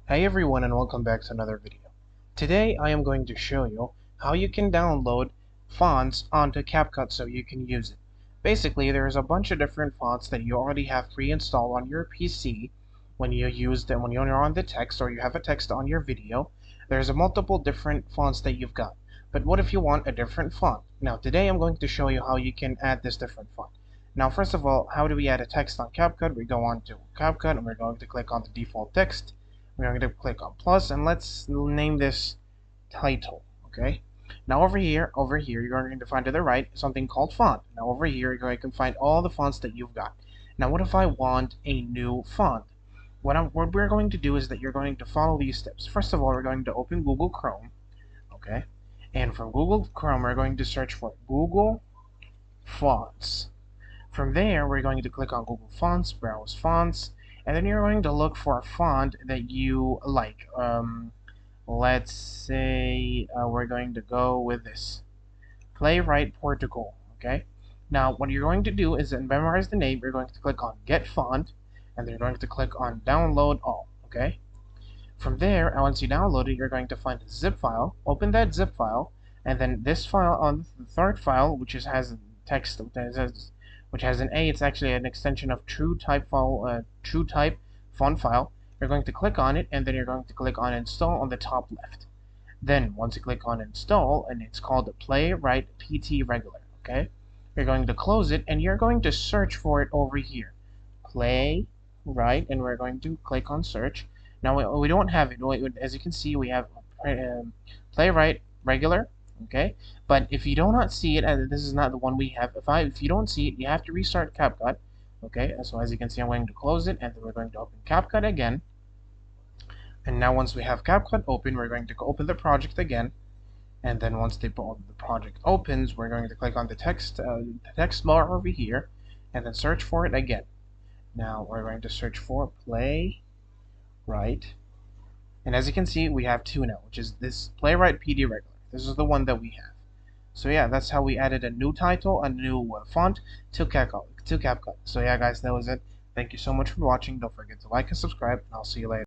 Hey everyone, and welcome back to another video. Today I am going to show you how you can download fonts onto Capcut so you can use it. Basically, there's a bunch of different fonts that you already have pre-installed on your PC when you're on the text or you have a text on your video. There's a multiple different fonts that you've got. But what if you want a different font? Now today I'm going to show you how you can add this different font. Now first of all, how do we add a text on Capcut? We go on to Capcut and we're going to click on the default text. We're going to click on plus, and let's name this title. Okay. Now over here, you're going to find to the right something called font. Now over here, you're going to find all the fonts that you've got. Now what if I want a new font? What we're going to do is that you're going to follow these steps. First of all, we're going to open Google Chrome. Okay. And from Google Chrome, we're going to search for Google Fonts. From there, we're going to click on Google Fonts, browse fonts, and then you're going to look for a font that you like. Let's say we're going to go with this, Playwright Portugal. Okay. Now, what you're going to do is memorize the name. You're going to click on Get Font, and then you're going to click on Download All. Okay. From there, once you download it, you're going to find a zip file. Open that zip file, and then this file on the third file, which has text, which has an A. It's actually an extension of TrueType font file. You're going to click on it, and then you're going to click on Install on the top left. Then, once you click on Install, and it's called Playwright PT Regular. Okay, you're going to close it, and you're going to search for it over here, Playwright, and we're going to click on Search. Now we don't have it. As you can see, we have Playwright Regular. Okay, but if you do not see it, and this is not the one we have, if you don't see it, you have to restart Capcut. Okay, so as you can see, I'm going to close it, and then we're going to open Capcut again. And now once we have Capcut open, we're going to open the project again. And then once the project opens, we're going to click on the text bar over here, and then search for it again. Now we're going to search for Playwright, and as you can see, we have two now, which is this Playwright PD Regular. This is the one that we have. So yeah, that's how we added a new title, a new font to Capcut. So yeah, guys, that was it. Thank you so much for watching. Don't forget to like and subscribe, and I'll see you later.